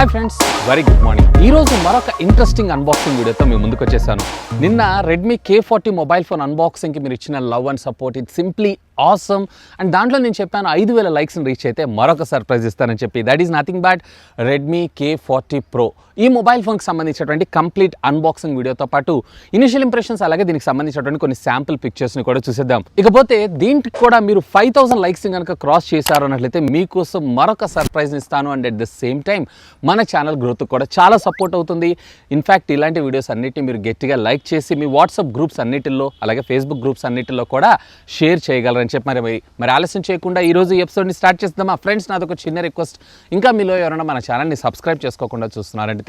Hi friends, very good morning. ఈరోజు మరొక interesting unboxing వీడియోతో మేము ముందుకు వచ్చేసాను. నిన్న రెడ్మీ K40 మొబైల్ ఫోన్ అన్బాక్సింగ్కి మీరు ఇచ్చిన love and support it simply awesome. And దాంట్లో నేను చెప్పాను 5,000 లైక్స్ని రీచ్ అయితే మరొక సర్ప్రైజ్ ఇస్తానని చెప్పి. That is nothing but Redmi K40 Pro. ఈ మొబైల్ ఫోన్కి సంబంధించినటువంటి కంప్లీట్ అన్బాక్సింగ్ వీడియోతో పాటు ఇనిషియల్ ఇంప్రెషన్స్ అలాగే దీనికి సంబంధించినటువంటి కొన్ని శాంపుల్ పిక్చర్స్ని కూడా చూసేద్దాం. ఇకపోతే దీనికి కూడా మీరు 5,000 లైక్స్ని కనుక క్రాస్ చేశారు అన్నట్లయితే మీకోసం మరొక సర్ప్రైజ్ని ఇస్తాను. And at the same time మన ఛానల్ గ్రోత్ కూడా చాలా సపోర్ట్ అవుతుంది. ఇన్ఫ్యాక్ట్ ఇలాంటి వీడియోస్ అన్నిటిని మీరు గట్టిగా లైక్ చేసి మీ వాట్సాప్ గ్రూప్స్ అన్నిటిలో అలాగే ఫేస్బుక్ గ్రూప్స్ అన్నిటిలో కూడా షేర్ చేయగలరని చెప్పి మరి ఆలస్యం చేయకుండా ఈ రోజు ఎపిసోడ్ని స్టార్ట్ చేద్దామా. ఫ్రెండ్స్, నాదొక చిన్న రిక్వెస్ట్, ఇంకా మీలో ఎవరైనా మన ఛానల్ని సబ్స్క్రైబ్ చేసుకోకుండా చూస్తున్నారంటే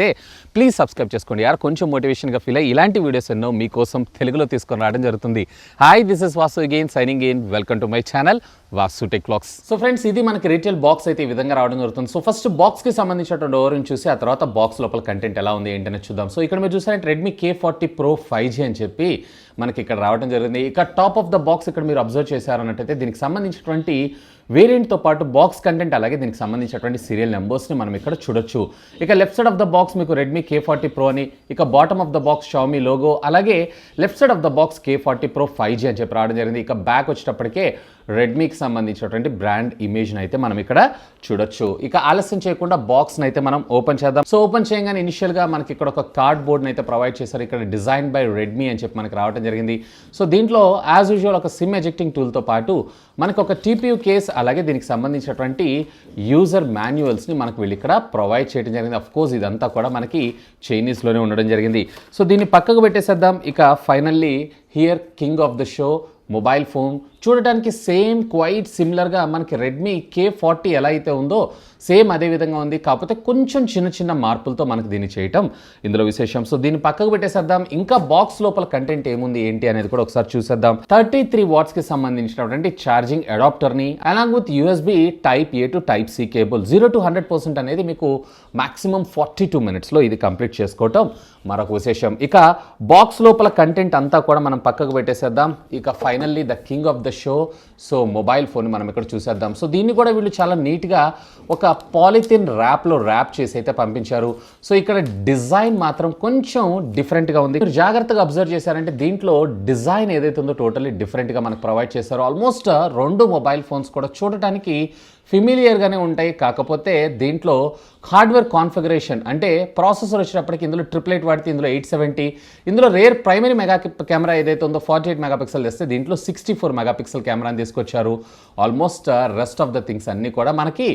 ప్లీజ్ సబ్స్క్రైబ్ చేసుకోండి యార్. కొంచెం మోటివేషన్గా ఫీల్ అయ్యి ఇలాంటి వీడియోస్ ఎన్నో మీకోసం తెలుగులో తీసుకొని రావడం జరుగుతుంది. Hi, this is Vasu again signing in. Welcome to my channel Vasu Tech Vlogs. So friends, ఇది మనకి రీటైల్ బాక్స్ అయితే ఈ విధంగా రావడం జరుగుతుంది. సో ఫస్ట్ బాక్స్కి సంబంధించినటువంటి ఓవర్ని చూసి ఆ తర్వాత బాక్స్ లోపల కంటెంట్ ఎలా ఉంది ఏంటనే చూద్దాం. సో ఇక్కడ మీరు చూసారంటే రెడ్మీ K40 Pro 5G అని చెప్పి మనకి ఇక్కడ రావడం జరిగింది. ఇక టాప్ ఆఫ్ ద బాక్స్ ఇక్కడ మీరు అబ్జర్వ్ చేశారన్నట్టయితే దీనికి సంబంధించినటువంటి వేరియంట్తో పాటు బాక్స్ కంటెంట్ అలాగే దీనికి సంబంధించినటువంటి సీరియల్ నెంబర్స్ని మనం ఇక్కడ చూడొచ్చు. ఇక left side of the box మీకు రెడ్మీ K40 Pro అని, ఇక bottom of the box Xiaomi logo, అలాగే left side of the box K40 Pro 5G అని చెప్పి రావడం జరిగింది. ఇక బ్యాక్ వచ్చేటప్పటికే రెడ్మీకి సంబంధించినటువంటి బ్రాండ్ ఇమేజ్ని అయితే మనం ఇక్కడ చూడొచ్చు. ఇక ఆలస్యం చేయకుండా బాక్స్ని అయితే మనం ఓపెన్ చేద్దాం. సో ఓపెన్ చేయగానే ఇనిషియల్గా మనకి ఇక్కడ ఒక కార్డ్ బోర్డ్ని అయితే ప్రొవైడ్ చేశారు. ఇక్కడ డిజైన్ బై రెడ్మీ అని చెప్పి మనకి రావడం జరిగింది. సో దీంట్లో యాజ్ యూజువల్ ఒక సిమ్ ఎజెక్టింగ్ టూల్తో పాటు మనకు ఒక TPU కేస్ అలాగే దీనికి సంబంధించినటువంటి యూజర్ మాన్యువల్స్ని మనకు వీళ్ళు ఇక్కడ ప్రొవైడ్ చేయడం జరిగింది. అఫ్ కోర్స్ ఇదంతా కూడా మనకి చైనీస్లోనే ఉండడం జరిగింది. సో దీన్ని పక్కకు పెట్టేసేద్దాం. ఇక finally here king of the show mobile phone చూడటానికి సేమ్ క్వైట్ సిమిలర్గా మనకి రెడ్మీ K40 ఎలా అయితే ఉందో సేమ్ అదే విధంగా ఉంది. కాకపోతే కొంచెం చిన్న చిన్న మార్పులతో మనకి దీన్ని చేయటం ఇందులో విశేషం. సో దీన్ని పక్కకు పెట్టేసేద్దాం. ఇంకా బాక్స్ లోపల కంటెంట్ ఏముంది ఏంటి అనేది కూడా ఒకసారి చూసేద్దాం. 33 వాట్స్కి సంబంధించినటువంటి ఛార్జింగ్ అడాప్టర్ని along with USB Type A to Type C cable 0 to 100% అనేది మీకు మాక్సిమం 42 మినిట్స్లో ఇది కంప్లీట్ చేసుకోవటం మరొక విశేషం. ఇక బాక్స్ లోపల కంటెంట్ అంతా కూడా మనం పక్కకు పెట్టేసేద్దాం. ఇక finally the king of the show, so mobile phone మనం ఇక్కడ చూసేద్దాం. సో దీన్ని కూడా వీళ్ళు చాలా నీట్గా ఒక పాలిథిన్ ర్యాప్లో ర్యాప్ చేసి అయితే పంపించారు. సో ఇక్కడ డిజైన్ మాత్రం కొంచెం డిఫరెంట్గా ఉంది. మీరు జాగ్రత్తగా అబ్జర్వ్ చేశారంటే దీంట్లో డిజైన్ ఏదైతే ఉందో టోటల్లీ డిఫరెంట్గా మనకు ప్రొవైడ్ చేశారు. ఆల్మోస్ట్ రెండు మొబైల్ ఫోన్స్ కూడా చూడటానికి ఫిమిలియర్గానే ఉంటాయి. కాకపోతే దీంట్లో హార్డ్వేర్ కాన్ఫిగరేషన్ అంటే ప్రాసెసర్ వచ్చేటప్పటికి ఇందులో 888 వాడితే ఇందులో 870, ఇందులో రేర్ ప్రైమరీ కెమెరా ఏదైతే ఉందో 48 మెగాపిక్సెల్ తెస్తే దీంట్లో 64 మెగాపిక్సెల్ కెమెరాని తీసుకొచ్చారు. Almost rest of the things అన్నీ కూడా మనకి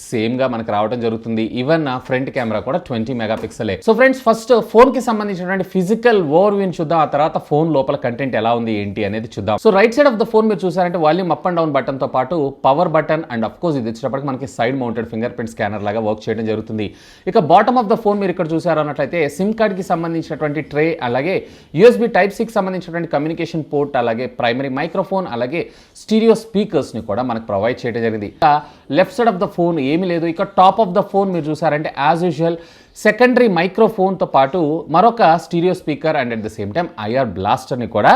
సేమ్గా మనకు రావడం జరుగుతుంది. ఈవెన్ ఫ్రంట్ కెమెరా కూడా 20 మెగాపిక్సెలే. సో ఫ్రెండ్స్, ఫస్ట్ ఫోన్కి సంబంధించినటువంటి ఫిజికల్ ఓవర్వ్యూని చూద్దాం. ఆ తర్వాత ఫోన్ లోపల కంటెంట్ ఎలా ఉంది ఏంటి అనేది చూద్దాం. So right side of the phone మీరు చూసారంటే వాల్యూమ్ అప్ అండ్ డౌన్ బటన్తో పాటు power button and of course ఇది వచ్చేటప్పటికి మనకి side mounted finger print scanner లాగా వర్క్ చేయడం జరుగుతుంది. ఇక బాటమ్ ఆఫ్ ద ఫోన్ మీరు ఇక్కడ చూసారు అన్నట్లయితే సిమ్ కార్డ్కి సంబంధించినటువంటి ట్రే, అలాగే USB Type C సంబంధించినటువంటి కమ్యూనికేషన్ పోర్ట్, అలాగే ప్రైమరీ మైక్రోఫోన్, అలాగే స్టీరియో స్పీకర్స్ని కూడా మనకు ప్రొవైడ్ చేయడం జరిగింది. ఇక left side of the phone ఏమీ లేదు. ఇక టాప్ ఆఫ్ ద ఫోన్ మీరు చూసారంటే యాజ్ యూజువల్ సెకండరీ మైక్రోఫోన్తో పాటు మరొక stereo speaker and at the same time IR బ్లాస్టర్ని కూడా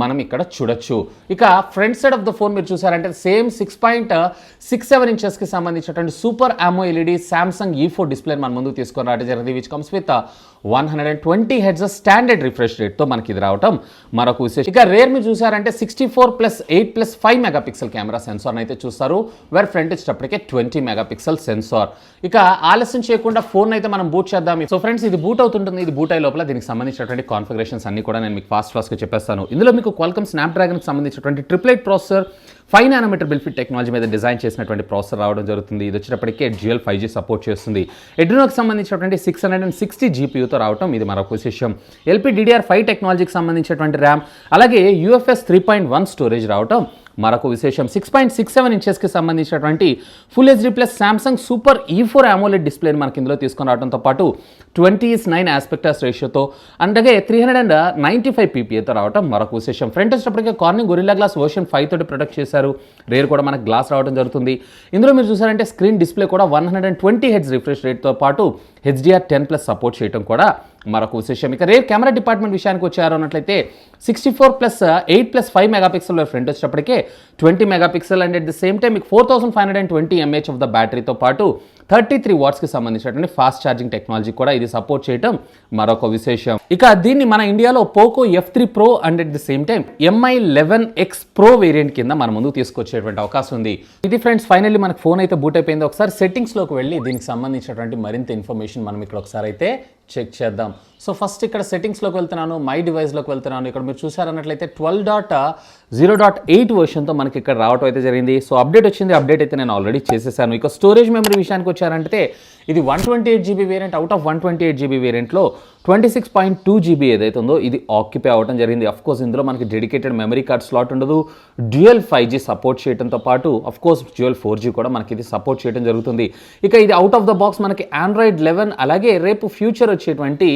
మనం ఇక్కడ చూడొచ్చు. ఇక front side of the phone మీరు చూసారంటే సేమ్ 6.67 ఇంచెస్కి సంబంధించినటువంటి super AMOLED Samsung E4 display మన ముందుకు తీసుకొని రావడం జరిగింది. Which comes with 120 Hz standard refresh రేట్తో మనకి ఇది రావటం మరొక విశేషం. ఇక రేర్ మీరు చూసారంటే 64+8+5 మెగాపిక్సెల్ కెమెరా సెన్సార్ని అయితే చూస్తారు. వేర్ ఫ్రంట్ వచ్చేటప్పటికే 20 మెగాపిక్సెల్ సెన్సార్. ఇక ఆలస్యం చేయకుండా ఫోన్ అయితే మనం బూట్ చేద్దాం. సో ఫ్రెండ్స్, ఇది బూట్ అవుతుంటుంది. ఇది బూట్ అయ్యే లోపల దీనికి సంబంధించినటువంటి కాన్ఫిగరేషన్స్ అన్ని కూడా నేను మీకు ఫాస్ట్గా చెప్పేస్తాను. ఇందులో మీకు క్వాల్కమ్ స్నాప్డ్రాగన్కి సంబంధించినటువంటి 888 ప్రాసెసర్ 5 nanometer బిల్ఫిట్ టెక్నాలజీ మీద డిజైన్ చేసినటువంటి ప్రాసెసర్ రావడం జరుగుతుంది. ఇది వచ్చేటప్పటికే డ్యూయల్ 5G సపోర్ట్ చేస్తుంది. ఎడ్రినోకి సంబంధించినటువంటి 660 GPUతో రావడం ఇది మరొక విశేషం. LPDDR5 టెక్నాలజీకి సంబంధించినటువంటి ర్యామ్, అలాగే UFS 3.1 స్టోరేజ్ రావడం మరొక విశేషం. 6.67 ఇంచెస్కి సంబంధించినటువంటి full HD plus Samsung super E4 AMOLED డిస్ప్లేని మనకి ఇందులో తీసుకొని రావడంతో పాటు 20:9 ఆస్పెక్టస్ రేషియోతో అలాగే 395 PPAతో రావడం మరొక విశేషం. ఫ్రంట్ వచ్చేటప్పటికే కార్నింగ్ గొరిల్లా గ్లాస్ వర్షన్ 5 తోటి ప్రొడక్ట్ చేశారు. రేర్ కూడా మనకు గ్లాస్ రావడం జరుగుతుంది. ఇందులో మీరు చూసారంటే స్క్రీన్ డిస్ప్లే కూడా 120 Hz రిఫ్రెష్ రేట్తో పాటు HDR10+ సపోర్ట్ చేయడం కూడా మరొక విశేషం. ఇక రేర్ కెమెరా డిపార్ట్మెంట్ విషయానికి వచ్చారు అన్నట్లయితే 64+8+5 మెగాపిక్సెల్ ఫ్రంట్ వచ్చేటప్పటికే 20 megapixel and at the same time మీకు 4520 mAh ఆఫ్ ద బ్యాటరీతో పాటు 33 వాట్స్కి సంబంధించినటువంటి ఫాస్ట్ ఛార్జింగ్ టెక్నాలజీ కూడా ఇది సపోర్ట్ చేయడం మరొక విశేషం. ఇక దీన్ని మన ఇండియాలో Poco F3 Pro and at the same time Mi11X Pro variant కింద మన ముందుకు తీసుకొచ్చేటువంటి అవకాశం ఉంది. ఇది ఫ్రెండ్స్ ఫైనల్లీ మనకు ఫోన్ అయితే బూట్ అయిపోయింది. ఒకసారి సెట్టింగ్స్లోకి వెళ్ళి దీనికి సంబంధించినటువంటి మరింత ఇన్ఫర్మేషన్ మనం ఇక్కడ ఒకసారి అయితే చెక్ చేద్దాం. సో ఫస్ట్ ఇక్కడ సెట్టింగ్స్లోకి వెళ్తున్నాను, మై డివైస్లోకి వెళ్తున్నాను. ఇక్కడ మీరు చూసారన్నట్లయితే 12.0.8 వర్షన్తో మనకి ఇక్కడ రావడం అయితే జరిగింది. సో అప్డేట్ వచ్చింది, అప్డేట్ అయితే నేను ఆల్రెడీ చేసేసాను. ఇక స్టోరేజ్ మెమరీ విషయానికి వచ్చారంటే ఇది 128GB variant. Out of 128GB వేరియంట్లో 26.2GB ఏదైతే ఉందో ఇది ఆక్యుపై అవ్వడం జరిగింది. అఫ్కోర్స్ ఇందులో మనకి డెడికేటెడ్ మెమరీ కార్డ్ స్లాట్ ఉండదు. డ్యూయల్ 5G సపోర్ట్ చేయడంతో పాటు అఫ్కోర్స్ డ్యూయల్ 4G కూడా మనకి ఇది సపోర్ట్ చేయడం జరుగుతుంది. ఇక ఇది అవుట్ ఆఫ్ ద బాక్స్ మనకి Android 11 అలాగే రేపు ఫ్యూచర్ వచ్చేటువంటి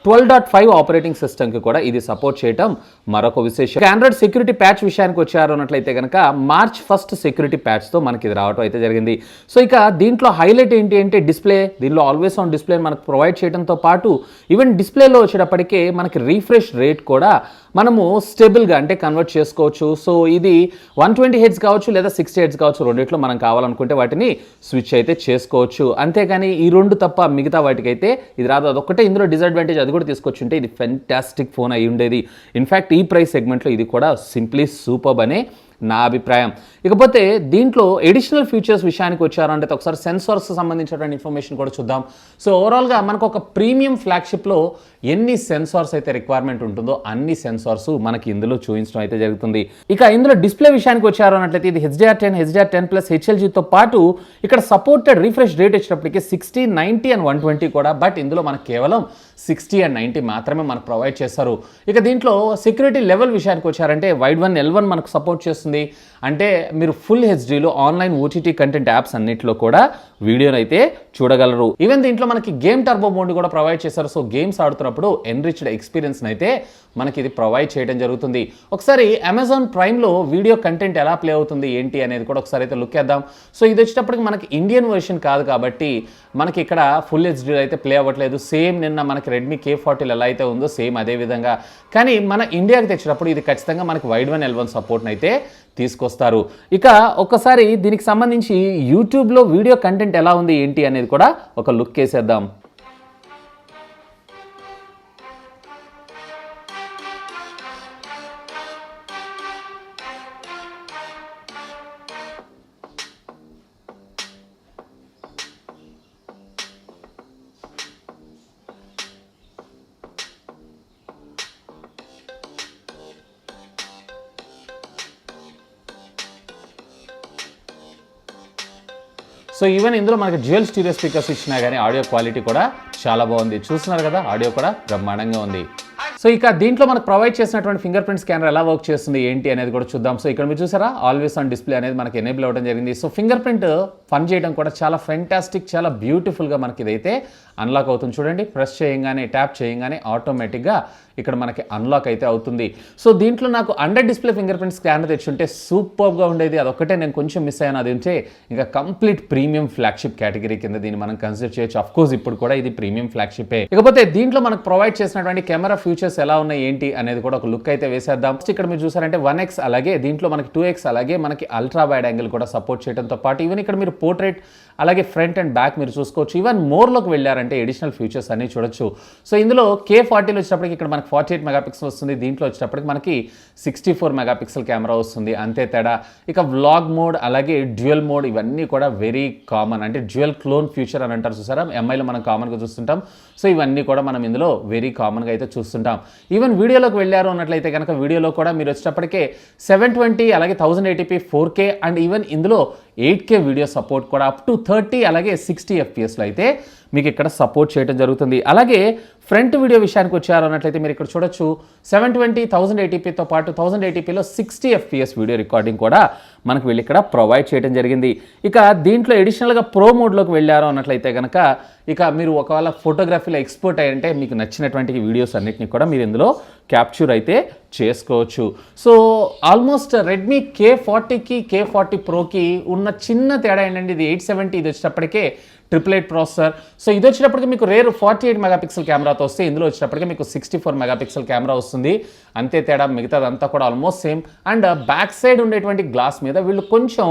12.5 ఆపరేటింగ్ సిస్టమ్కి కూడా ఇది సపోర్ట్ చేయడం మరొక విశేషం. ఆండ్రాయిడ్ సెక్యూరిటీ ప్యాచ్ విషయానికి వచ్చారు అన్నట్లయితే కనుక March 1 సెక్యూరిటీ ప్యాచ్తో మనకి ఇది రావడం అయితే జరిగింది. సో ఇక దీంట్లో హైలైట్ ఏంటి అంటే డిస్ప్లే. దీనిలో ఆల్వేస్ ఆన్ డిస్ప్లే మనకు ప్రొవైడ్ చేయడంతో పాటు ఈవెన్ డిస్ప్లేలో వచ్చేటప్పటికే మనకి రీఫ్రెష్ రేట్ కూడా మనము స్టేబుల్గా అంటే కన్వర్ట్ చేసుకోవచ్చు. సో ఇది 120Hz కావచ్చు లేదా 60Hz కావచ్చు, రెండిట్లో మనం కావాలనుకుంటే వాటిని స్విచ్ అయితే చేసుకోవచ్చు. అంతేగాని ఈ రెండు తప్ప మిగతా వాటికైతే ఇది రాదు. అదొక్కటే ఇందులో డిసడ్వాంటేజ్. అది కూడా తీసుకొచ్చుంటే ఇది ఫెంటాస్టిక్ ఫోన్ అయి ఉండేది. ఇన్ఫ్యాక్ట్ ఈ ప్రైస్ సెగ్మెంట్లో ఇది కూడా సింప్లీ సూపర్బ్ అనే నా అభిప్రాయం. ఇకపోతే దీంట్లో ఎడిషనల్ ఫీచర్స్ విషయానికి వచ్చారంటే ఒకసారి సెన్సార్స్ సంబంధించినటువంటి ఇన్ఫర్మేషన్ కూడా చూద్దాం. సో ఓవరాల్గా మనకు ఒక ప్రీమియం ఫ్లాగ్షిప్లో ఎన్ని సెన్సార్స్ అయితే రిక్వైర్మెంట్ ఉంటుందో అన్ని సెన్సార్స్ మనకి ఇందులో చూపించడం అయితే జరుగుతుంది. ఇక ఇందులో డిస్ప్లే విషయానికి వచ్చారు అన్నట్లయితే ఇది HDR10, HDR10+ HLGతో పాటు ఇక్కడ సపోర్టెడ్ రిఫ్రెష్ రేట్ వచ్చేటప్పటికి 60, 90 అండ్ 120 కూడా. బట్ ఇందులో మనకు కేవలం 60 అండ్ 90 మాత్రమే మనకు ప్రొవైడ్ చేస్తారు. ఇక దీంట్లో సెక్యూరిటీ లెవెల్ విషయానికి వచ్చారంటే వైడ్ 1 L1 మనకు సపోర్ట్ చేస్తుంది. అంటే మీరు ఫుల్ హెచ్డీలో ఆన్లైన్ OTT కంటెంట్ యాప్స్ అన్నింటిలో కూడా వీడియోని అయితే చూడగలరు. ఈవెన్ దీంట్లో మనకి గేమ్ టర్బో మోడ్ కూడా ప్రొవైడ్ చేశారు. సో గేమ్స్ ఆడుతున్నప్పుడు ఎన్రిచ్డ్ ఎక్స్పీరియన్స్ అయితే మనకి ఇది ప్రొవైడ్ చేయడం జరుగుతుంది. ఒకసారి అమెజాన్ ప్రైమ్లో వీడియో కంటెంట్ ఎలా ప్లే అవుతుంది ఏంటి అనేది కూడా ఒకసారి అయితే లుక్ చేద్దాం. సో ఇది వచ్చేటప్పటికి మనకి ఇండియన్ వర్షన్ కాదు కాబట్టి మనకి ఇక్కడ ఫుల్ హెచ్డీలో అయితే ప్లే అవ్వట్లేదు. సేమ్ నిన్న మనకి రెడ్మీ K40 ఎలా అయితే ఉందో సేమ్ అదే విధంగా. కానీ మన ఇండియాకి తెచ్చినప్పుడు ఇది ఖచ్చితంగా మనకి వైడ్ 1 L1 సపోర్ట్ని అయితే తీసుకొస్తారు. ఇక ఒక్కసారి దీనికి సంబంధించి యూట్యూబ్లో వీడియో కంటెంట్ ఎలా ఉంది ఏంటి అనేది కూడా ఒక లుక్ వేసేద్దాం. సో ఈవెన్ ఇందులో మనకి డ్యూయల్ స్టీరియో స్పీకర్స్ ఇచ్చినా కానీ ఆడియో క్వాలిటీ కూడా చాలా బాగుంది. చూస్తున్నారు కదా, ఆడియో కూడా బ్రహ్మాండంగా ఉంది. సో ఇక దీంట్లో మనకు ప్రొవైడ్ చేసినటువంటి ఫింగర్ ప్రింట్ స్కానర్ ఎలా వర్క్ చేస్తుంది ఏంటి అనేది కూడా చూద్దాం. సో ఇక్కడ మీరు చూసారా ఆల్వేస్ ఆన్ డిస్ప్లే అనేది మనకి ఎనేబుల్ అవ్వడం జరిగింది. సో ఫింగర్ ప్రింట్ పని చేయడం కూడా చాలా ఫెంటాస్టిక్, చాలా బ్యూటిఫుల్గా మనకి ఇదైతే అన్లాక్ అవుతుంది. చూడండి, ప్రెస్ చేయగానే ట్యాప్ చేయగానే ఆటోమేటిక్గా ఇక్కడ మనకి అన్లాక్ అయితే అవుతుంది. సో దీంట్లో నాకు under display finger print scanner తెచ్చుంటే సూపర్గా ఉండేది. అదొక్కటే నేను కొంచెం మిస్ అయ్యాను. అది ఉంటే ఇంకా కంప్లీట్ ప్రీమియం ఫ్లాగ్షిప్ కేటగిరీ కింద దీన్ని మనం కన్సిడర్ చేయొచ్చు. అఫ్ కోర్స్ ఇప్పుడు కూడా ఇది ప్రీమియం ఫ్లాగ్షిపే. ఇకపోతే దీంట్లో మనకు ప్రొవైడ్ చేసినటువంటి కెమెరా ఫీచర్స్ ఎలా ఉన్నాయి ఏంటి అనేది కూడా ఒక లుక్ అయితే వేసేద్దాం. ఇక్కడ మీరు చూసారంటే 1x అలాగే దీంట్లో మనకి 2x అలాగే మనకి అల్ట్రా వైడ్ యాంగిల్ కూడా సపోర్ట్ చేయడంతో పాటు ఈవెన్ ఇక్కడ మీరు పోర్ట్రేట్ అలాగే ఫ్రంట్ అండ్ బ్యాక్ మీరు చూసుకోవచ్చు. ఈవెన్ మోర్లోకి వెళ్ళారంటే ఎడిషనల్ ఫీచర్స్ అన్ని చూడొచ్చు. సో ఇందులో K40లో వచ్చేటప్పటికి ఇక్కడ మనకి 48 మెగాపిక్సెల్ వస్తుంది. దీంట్లో వచ్చేటప్పటికి మనకి 64 మెగాపిక్సెల్ కెమెరా వస్తుంది, అంతే తేడా. ఇక వ్లాగ్ మోడ్ అలాగే డ్యూయల్ మోడ్ ఇవన్నీ కూడా వెరీ కామన్. అంటే డ్యూయల్ క్లోన్ ఫ్యూచర్ అని అంటారు చూసారా, MIలో మనం కామన్గా చూస్తుంటాం. సో ఇవన్నీ కూడా మనం ఇందులో వెరీ కామన్గా అయితే చూస్తుంటాం. ఈవెన్ వీడియోలోకి వెళ్ళారు అన్నట్లయితే కనుక వీడియోలో కూడా మీరు వచ్చేటప్పటికే 720 అలాగే 1080p 4K అండ్ ఈవెన్ ఇందులో 8K వీడియో సపోర్ట్ కూడా అప్ టు 30 అలాగే 60 FPSలో అయితే మీకు ఇక్కడ సపోర్ట్ చేయడం జరుగుతుంది. అలాగే ఫ్రంట్ వీడియో విషయానికి వచ్చారు అన్నట్లయితే మీరు ఇక్కడ చూడొచ్చు 720 1080pతో పాటు 1080pలో 60 FPS వీడియో రికార్డింగ్ కూడా మనకు వీళ్ళు ఇక్కడ ప్రొవైడ్ చేయడం జరిగింది. ఇక దీంట్లో ఎడిషనల్గా ప్రో మోడ్లోకి వెళ్ళారు అన్నట్లయితే కనుక ఇక మీరు ఒకవేళ ఫోటోగ్రఫీలో ఎక్స్పోర్ట్ అయ్యంటే మీకు నచ్చినటువంటి వీడియోస్ అన్నిటిని కూడా మీరు ఇందులో క్యాప్చర్ అయితే చేసుకోవచ్చు. సో ఆల్మోస్ట్ రెడ్మీ K40కి K40 ప్రోకి ఉన్న చిన్న తేడా ఏంటంటే ఇది 870, ఇది వచ్చేటప్పటికే 888 ప్రాసెసర్. సో ఇది వచ్చేటప్పటికి మీకు రేర్ 48 మెగాపిక్సెల్ కెమెరాతో వస్తే ఇందులో వచ్చేటప్పటికి మీకు 64 మెగాపిక్సెల్ కెమెరా వస్తుంది. అంతే తేడా, మిగతాదంతా కూడా almost same. And back side ఉండేటువంటి గ్లాస్ మీద వీళ్ళు కొంచెం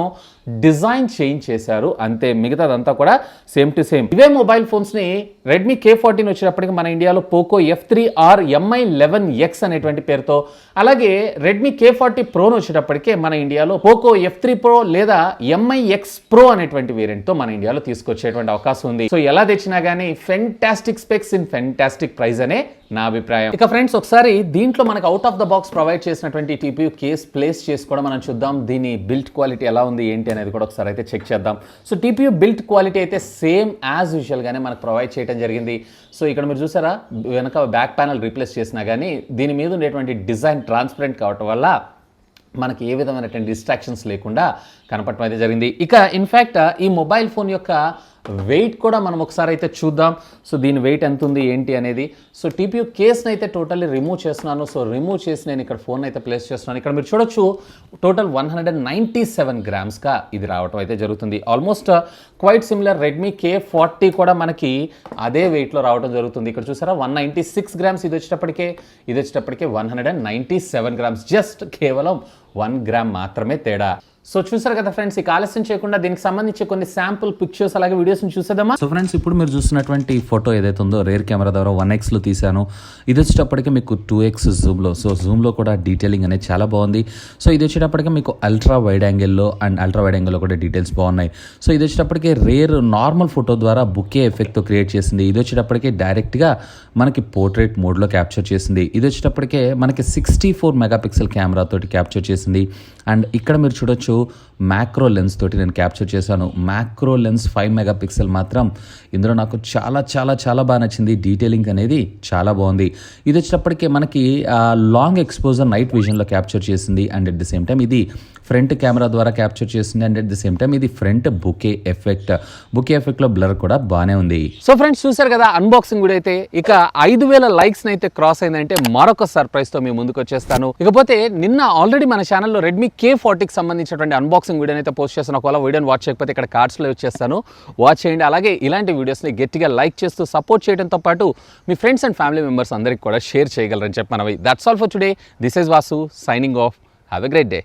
డిజైన్ చేంజ్ చేశారు అంతే, మిగతాదంతా కూడా సేమ్ టు సేమ్. ఇవే మొబైల్ ఫోన్స్ని రెడ్మీ K40 వచ్చేటప్పటికి మన ఇండియాలో పోకో F3R MI11X అనేటువంటి పేరుతో, అలాగే రెడ్మీ K40 ప్రోను వచ్చేటప్పటికే మన ఇండియాలో పోకో F3 Pro లేదా MIX Pro అనేటువంటి వేరియంట్తో మన ఇండియాలో తీసుకొచ్చేటువంటి అవకాశం ఉంది. సో ఎలా తెచ్చినా కానీ fantastic specs in fantastic price అనే నా అభిప్రాయం. ఇక ఫ్రెండ్స్, ఒకసారి దీంట్లో మనకు out of the box provide చేసినటువంటి TPU కేస్ ప్లేస్ చేసి కూడా మనం చూద్దాం. దీని బిల్ట్ క్వాలిటీ ఎలా ఉంది ఏంటి అనేది కూడా ఒకసారి అయితే చెక్ చేద్దాం. సో TPU బిల్ట్ క్వాలిటీ అయితే సేమ్ యాజ్ యూజువల్గానే మనకు ప్రొవైడ్ చేయడం జరిగింది. సో ఇక్కడ మీరు చూసారా, వెనక బ్యాక్ ప్యానల్ రీప్లేస్ చేసినా కానీ దీని మీద ఉండేటువంటి డిజైన్ ట్రాన్స్పరెంట్ కావటం వల్ల మనకి ఏ విధమైనటువంటి డిస్ట్రాక్షన్స్ లేకుండా కనపడటం అయితే జరిగింది. ఇక ఇన్ఫ్యాక్ట్ ఈ మొబైల్ ఫోన్ యొక్క వెయిట్ కూడా మనం ఒకసారి అయితే చూద్దాం. సో దీని వెయిట్ ఎంత ఉంది ఏంటి అనేది. సో TPU కేస్ని అయితే టోటల్లీ రిమూవ్ చేస్తున్నాను. సో రిమూవ్ చేసి నేను ఇక్కడ ఫోన్ అయితే ప్లేస్ చేస్తున్నాను. ఇక్కడ మీరు చూడొచ్చు టోటల్ 197 గ్రామ్స్గా ఇది రావటం అయితే జరుగుతుంది. Almost quiet similar Redmi K40 కూడా మనకి అదే వెయిట్లో రావడం జరుగుతుంది. ఇక్కడ చూసారా 196 గ్రామ్స్ ఇది వచ్చేటప్పటికే 197 గ్రామ్స్, జస్ట్ కేవలం 1 గ్రామ్ మాత్రమే తేడా. సో చూసారు కదా ఫ్రెండ్స్, ఇక ఆలస్యం చేయకుండా దీనికి సంబంధించి కొన్ని శాంపుల్ పిక్చర్స్ అలాగే వీడియోస్ని చూసేద్దామా. సో ఫ్రెండ్స్, ఇప్పుడు మీరు చూస్తున్నటువంటి ఫోటో ఏదైతే ఉందో రేర్ కెమెరా ద్వారా 1xలో తీశాను. ఇది వచ్చేటప్పటికి మీకు 2x జూమ్లో. సో జూమ్లో కూడా డీటెయిలింగ్ అనేది చాలా బాగుంది. సో ఇది వచ్చేటప్పటికి మీకు అల్ట్రా వైడ్ యాంగిల్లో కూడా డీటెయిల్స్ బాగున్నాయి. సో ఇది వచ్చేటప్పటికి రేర్ నార్మల్ ఫోటో ద్వారా బుకే ఎఫెక్ట్తో క్రియేట్ చేసింది. ఇది వచ్చేటప్పటికి డైరెక్ట్గా మనకి పోర్ట్రేట్ మోడ్లో క్యాప్చర్ చేసింది. ఇది వచ్చేటప్పటికే మనకి 64 మెగాపిక్సెల్ కెమెరాతోటి క్యాప్చర్ చేసింది. అండ్ ఇక్కడ మీరు చూడొచ్చు మ్యాక్రో లెన్స్ తోటి నేను క్యాప్చర్ చేశాను. మ్యాక్రో లెన్స్ 5 మెగాపిక్సెల్ మాత్రం ఇందులో నాకు చాలా చాలా చాలా బాగా నచ్చింది. డీటెయిలింగ్ అనేది చాలా బాగుంది. ఇది వచ్చేటప్పటికే మనకి లాంగ్ ఎక్స్పోజర్ నైట్ విజన్లో క్యాప్చర్ చేసింది. And at the same time ఇది ఫ్రంట్ కెమెరా ద్వారా క్యాప్చర్ చేసింది. And at the same time ఇది ఫ్రంట్ బుకే ఎఫెక్ట్లో బ్లర్ కూడా బాగానే ఉంది. సో ఫ్రెండ్స్, చూసారు కదా అన్బాక్సింగ్ వీడియో అయితే. ఇక 5000 లైక్స్ అయితే క్రాస్ అయిందంటే మరొక సర్ప్రైజ్ తో మీ ముందుకు వచ్చేస్తాను. ఇకపోతే నిన్న ఆల్రెడీ మన ఛానల్లో రెడ్మీ K40కి సంబంధించినటువంటి అన్బాక్సింగ్ వీడియో అయితే పోస్ట్ చేస్తాను. ఒకవేళ వీడియోని వాచ్ చేయకపోతే ఇక్కడ కార్డ్స్లో వచ్చేస్తాను, వాచ్ చేయండి. అలాగే ఇలాంటి వీడియోస్ని గట్టిగా లైక్ చేస్తూ సపోర్ట్ చేయడంతో పాటు మీ ఫ్రెండ్స్ అండ్ ఫ్యామిలీ మెంబర్స్ అందరికీ కూడా షేర్ చేయగలరని చెప్పి మనవి. That's all for today. This is Vasu signing off. Have a great day.